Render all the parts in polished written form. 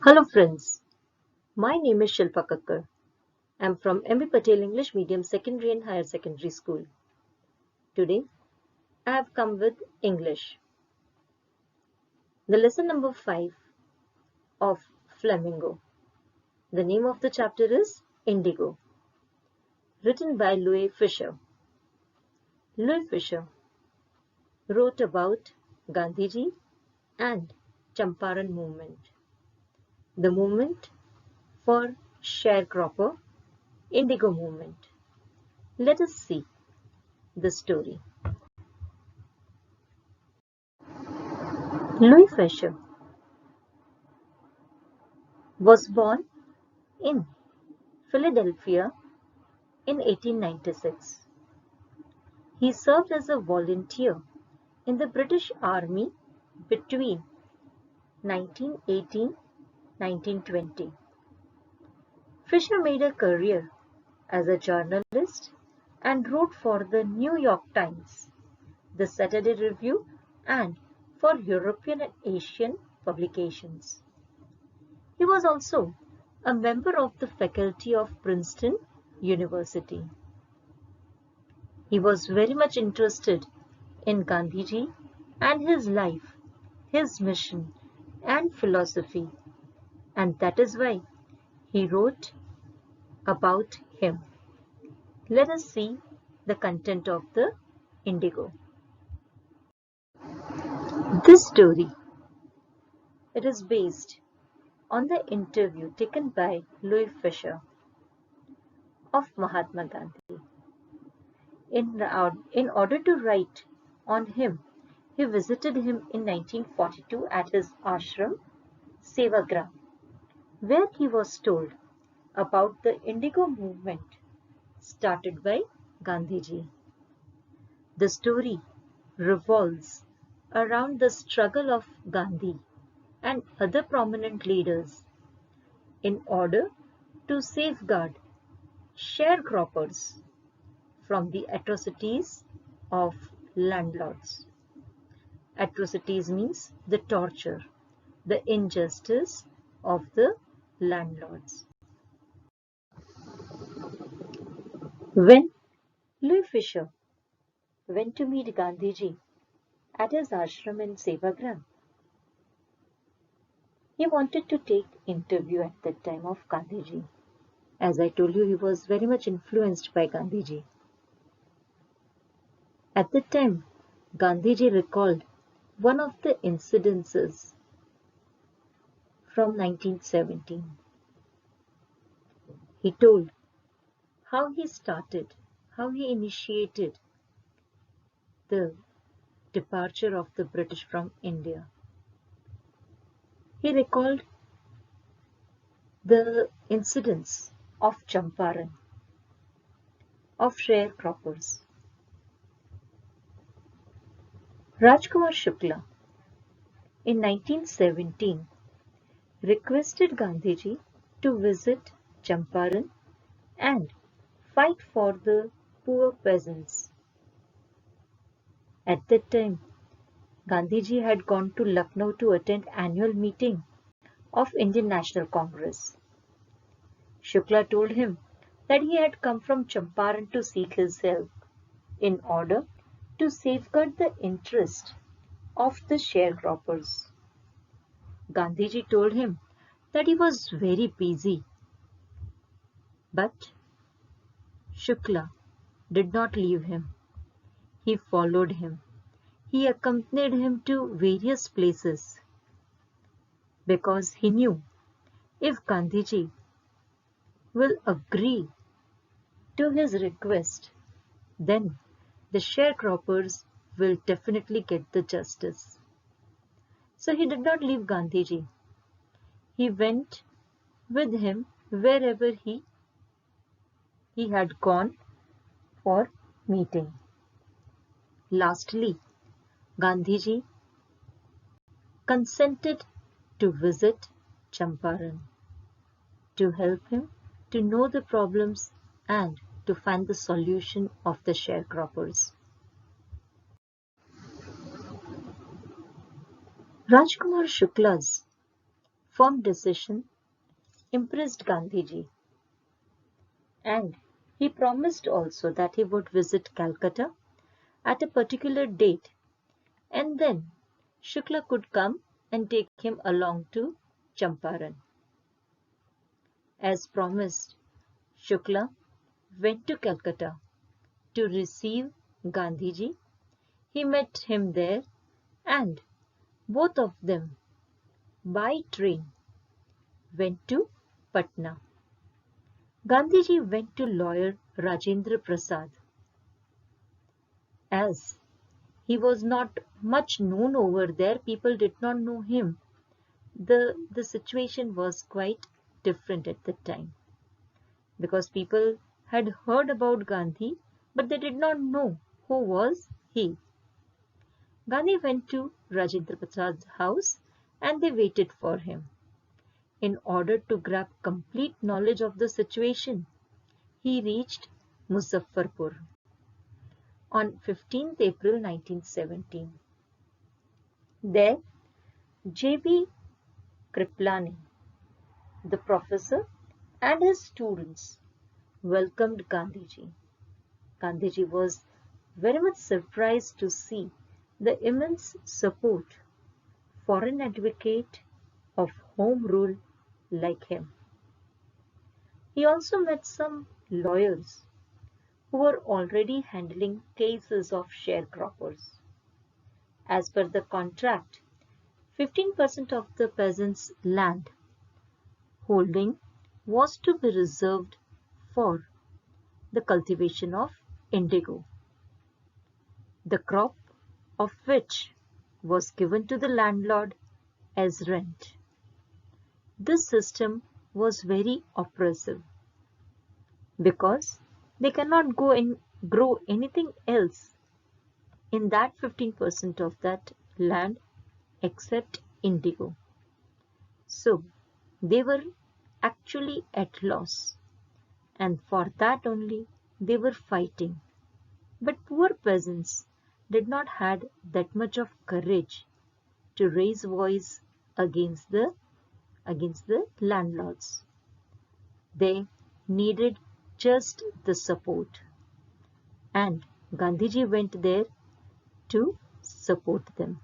Hello friends, my name is Shilpa Kakkar. I am from M.B.Patel English Medium Secondary and Higher Secondary School. Today, I have come with English. The lesson number 5 of Flamingo. The name of the chapter is Indigo, written by Louis Fisher. Louis Fisher wrote about Gandhiji and Champaran movement. The movement for sharecropper, Indigo movement. Let us see the story. Louis Fisher was born in Philadelphia in 1896. He served as a volunteer in the British Army between 1918-1920. Fisher made a career as a journalist and wrote for the New York Times, the Saturday Review, and for European and Asian publications. He was also a member of the faculty of Princeton University. He was very much interested in Gandhiji and his life, his mission and philosophy, and that is why he wrote about him. Let us see the content of the Indigo. This story, it is based on the interview taken by Louis Fisher of Mahatma Gandhi. In order to write on him, he visited him in 1942 at his ashram, Sevagram, where he was told about the Indigo movement started by Gandhiji. The story revolves around the struggle of Gandhi and other prominent leaders in order to safeguard sharecroppers from the atrocities of landlords. Atrocities means the torture, the injustice of the landlords. When Louis Fisher went to meet Gandhiji at his ashram in Sevagram, he wanted to take interview at that time of Gandhiji. As I told you, he was very much influenced by Gandhiji. At that time, Gandhiji recalled one of the incidences from 1917. He told how he started, how he initiated the departure of the British from India. He recalled the incidents of Champaran, of sharecroppers. Rajkumar Shukla in 1917 requested Gandhiji to visit Champaran and fight for the poor peasants. At that time, Gandhiji had gone to Lucknow to attend annual meeting of Indian National Congress. Shukla told him that he had come from Champaran to seek his help in order to safeguard the interest of the sharecroppers. Gandhiji told him that he was very busy, but Shukla did not leave him. He followed him. He accompanied him to various places because he knew if Gandhiji will agree to his request, then the sharecroppers will definitely get the justice. So he did not leave Gandhiji. He went with him wherever he had gone for meeting. Lastly, Gandhiji consented to visit Champaran to help him to know the problems and to find the solution of the sharecroppers. Rajkumar Shukla's firm decision impressed Gandhiji, and he promised also that he would visit Calcutta at a particular date, and then Shukla could come and take him along to Champaran. As promised, Shukla went to Calcutta to receive Gandhiji. He met him there, and both of them by train went to Patna. Gandhiji went to lawyer Rajendra Prasad. As he was not much known over there, people did not know him. The situation was quite different at that time, because people had heard about Gandhi, but they did not know who was he. Gandhi went to Rajendra Prasad's house and they waited for him. In order to grab complete knowledge of the situation, he reached Muzaffarpur on 15th April 1917. There, J.B. Kriplani, the professor, and his students welcomed Gandhiji. Gandhiji was very much surprised to see the immense support for an advocate of home rule like him. He also met some lawyers who were already handling cases of sharecroppers. As per the contract, 15% of the peasants' land holding was to be reserved for the cultivation of indigo, the crop of which was given to the landlord as rent. This system was very oppressive because they cannot go and grow anything else in that 15% of that land except indigo. So they were actually at loss, and for that only they were fighting. But poor peasants did not had that much of courage to raise voice against the landlords. They needed just the support, and Gandhiji went there to support them.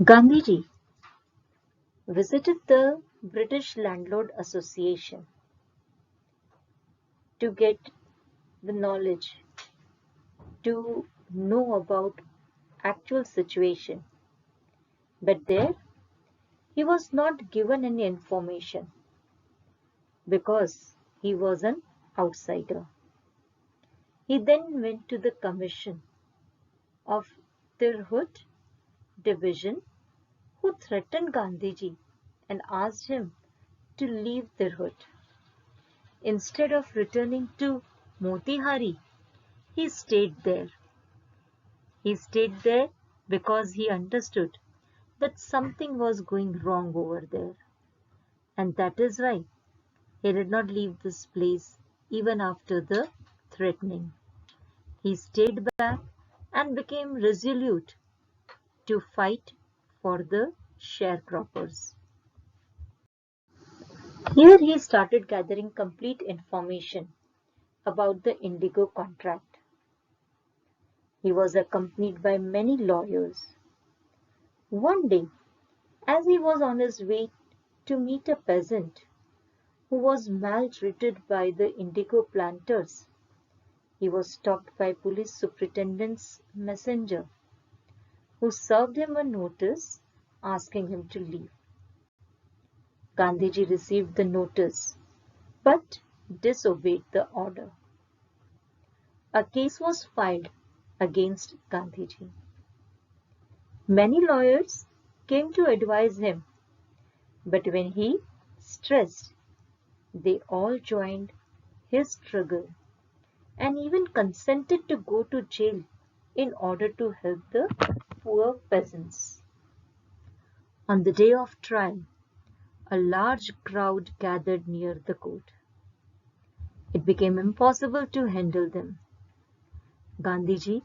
Gandhiji visited the British Landlord Association to get the knowledge, to know about actual situation. But there he was not given any information because he was an outsider. He then went to the commission of Tirhut division, who threatened Gandhiji and asked him to leave Tirhut. Instead of returning to Motihari, he stayed there. He stayed there because he understood that something was going wrong over there. And that is why he did not leave this place even after the threatening. He stayed back and became resolute to fight for the sharecroppers. Here he started gathering complete information about the indigo contract. He was accompanied by many lawyers. One day, as he was on his way to meet a peasant who was maltreated by the indigo planters, he was stopped by police superintendent's messenger, who served him a notice asking him to leave. Gandhiji received the notice but disobeyed the order. A case was filed against Gandhiji. Many lawyers came to advise him, but when he stressed, they all joined his struggle and even consented to go to jail in order to help the poor peasants. On the day of trial, a large crowd gathered near the court. It became impossible to handle them. Gandhiji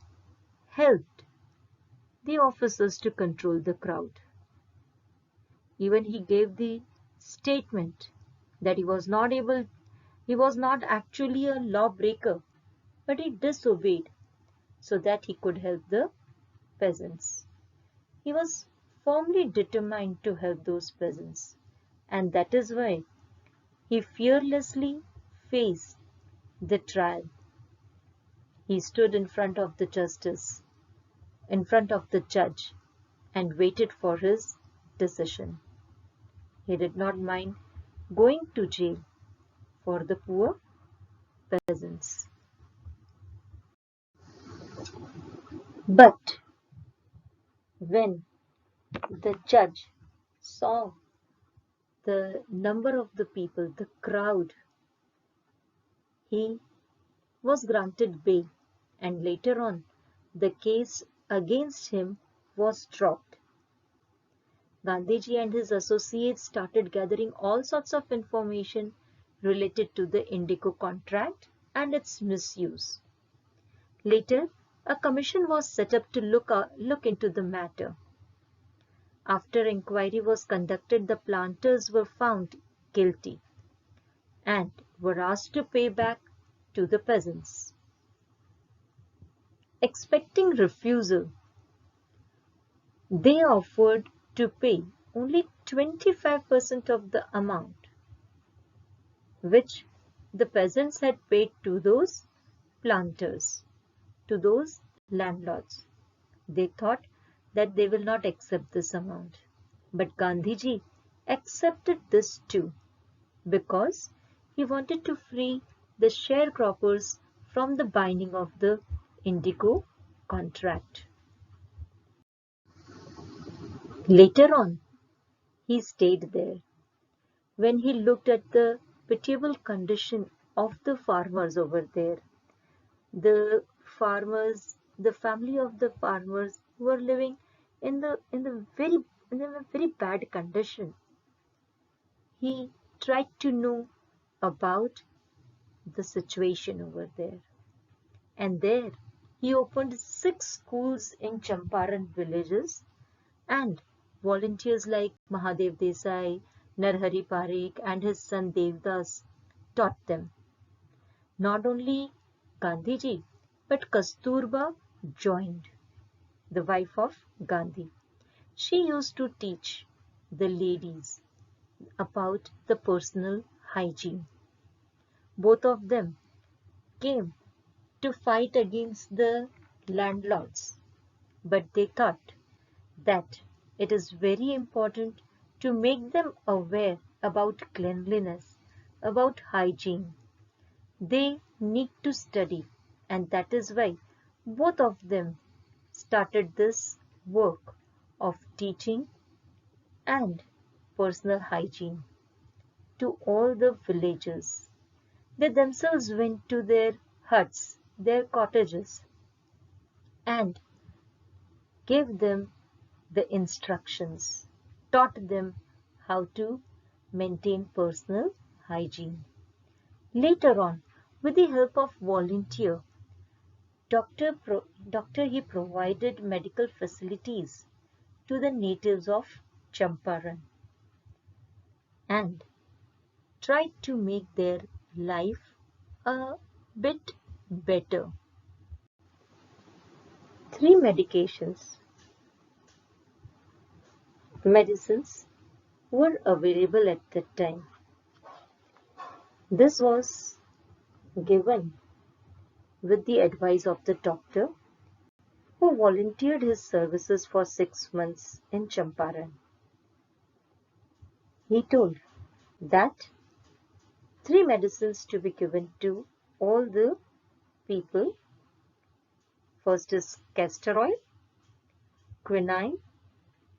helped the officers to control the crowd. Even he gave the statement that he was not actually a lawbreaker, but he disobeyed so that he could help the peasants. He was firmly determined to help those peasants, and that is why he fearlessly faced the trial. He stood in front of the justice, in front of the judge, and waited for his decision. He did not mind going to jail for the poor peasants. But when the judge saw the number of the people, the crowd, he was granted bail, and later on the case against him was dropped. Gandhiji and his associates started gathering all sorts of information related to the Indigo contract and its misuse. Later, a commission was set up to look into the matter. After inquiry was conducted, the planters were found guilty and were asked to pay back to the peasants. Expecting refusal, they offered to pay only 25% of the amount which the peasants had paid to those planters, to those landlords. They thought that they will not accept this amount. But Gandhiji accepted this too, because he wanted to free the sharecroppers from the binding of the Indigo contract. Later on, he stayed there. When he looked at the pitiable condition of the farmers over there, the farmers, the family of the farmers were living in a very bad condition. He tried to know about the situation over there. And there he opened 6 schools in Champaran villages, and volunteers like Mahadev Desai, Narhari Parikh and his son Devdas taught them. Not only Gandhiji, but Kasturba joined, the wife of Gandhi. She used to teach the ladies about the personal hygiene. Both of them came to fight against the landlords, but they thought that it is very important to make them aware about cleanliness, about hygiene. They need to study, and that is why both of them started this work of teaching and personal hygiene to all the villagers. They themselves went to their huts, their cottages, and gave them the instructions, taught them how to maintain personal hygiene. Later on, with the help of volunteer, doctor he provided medical facilities to the natives of Champaran and tried to make their life a bit better. 3 medicines were available at that time. This was given with the advice of the doctor who volunteered his services for 6 months in Champaran. He told that 3 medicines to be given to all the people. First is castor oil, quinine,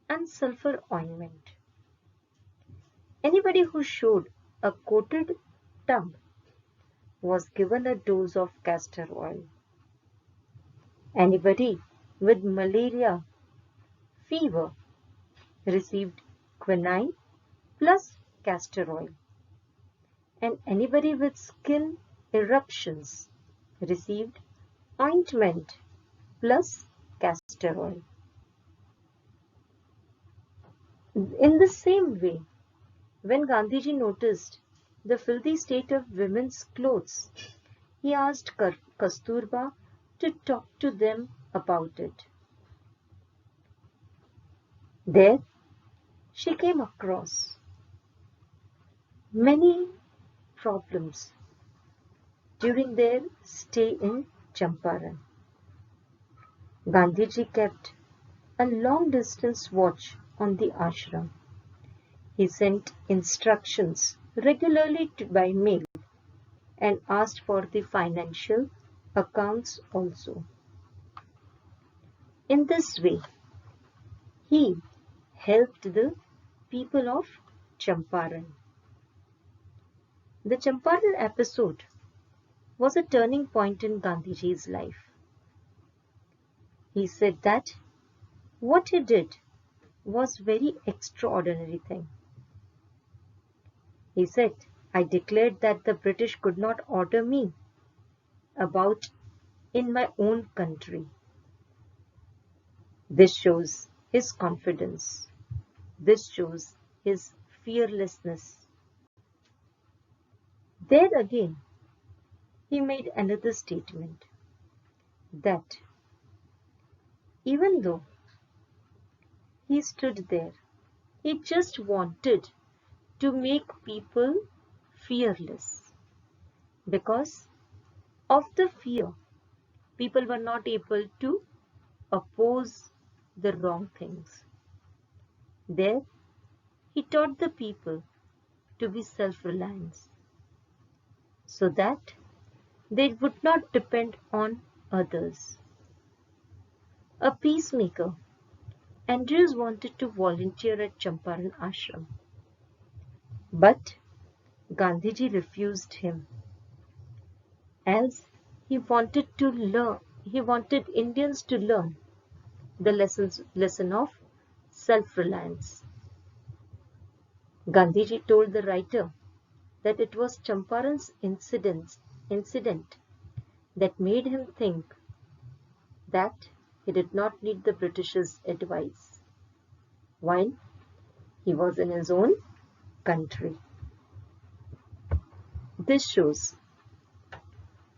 and sulfur ointment. Anybody who showed a coated tongue was given a dose of castor oil. Anybody with malaria fever received quinine plus castor oil. And anybody with skin eruptions received ointment plus castor oil. In the same way, when Gandhiji noticed the filthy state of women's clothes, he asked Kasturba to talk to them about it. There, she came across many problems during their stay in Champaran. Gandhiji kept a long distance watch on the ashram. He sent instructions regularly by mail and asked for the financial accounts also. In this way, he helped the people of Champaran. The Champaran episode was a turning point in Gandhiji's life. He said that what he did was very extraordinary thing. He said, I declared that the British could not order me about in my own country. This shows his confidence. This shows his fearlessness. There again, he made another statement that even though he stood there, he just wanted to make people fearless. Because of the fear, people were not able to oppose the wrong things. There, he taught the people to be self-reliant so that they would not depend on others. A peacemaker, Andrews wanted to volunteer at Champaran Ashram, but Gandhiji refused him as he wanted Indians to learn the lesson of self-reliance. Gandhiji told the writer that it was Champaran's incident that made him think that he did not need the British's advice while he was in his own country. This shows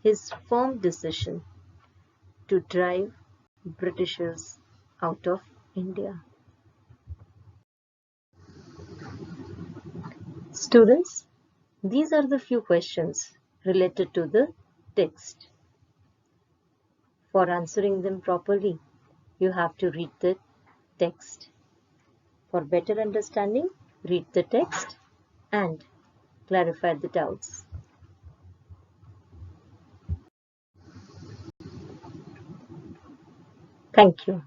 his firm decision to drive Britishers out of India. Students, these are the few questions related to the text. For answering them properly, you have to read the text. For better understanding, read the text and clarify the doubts. Thank you.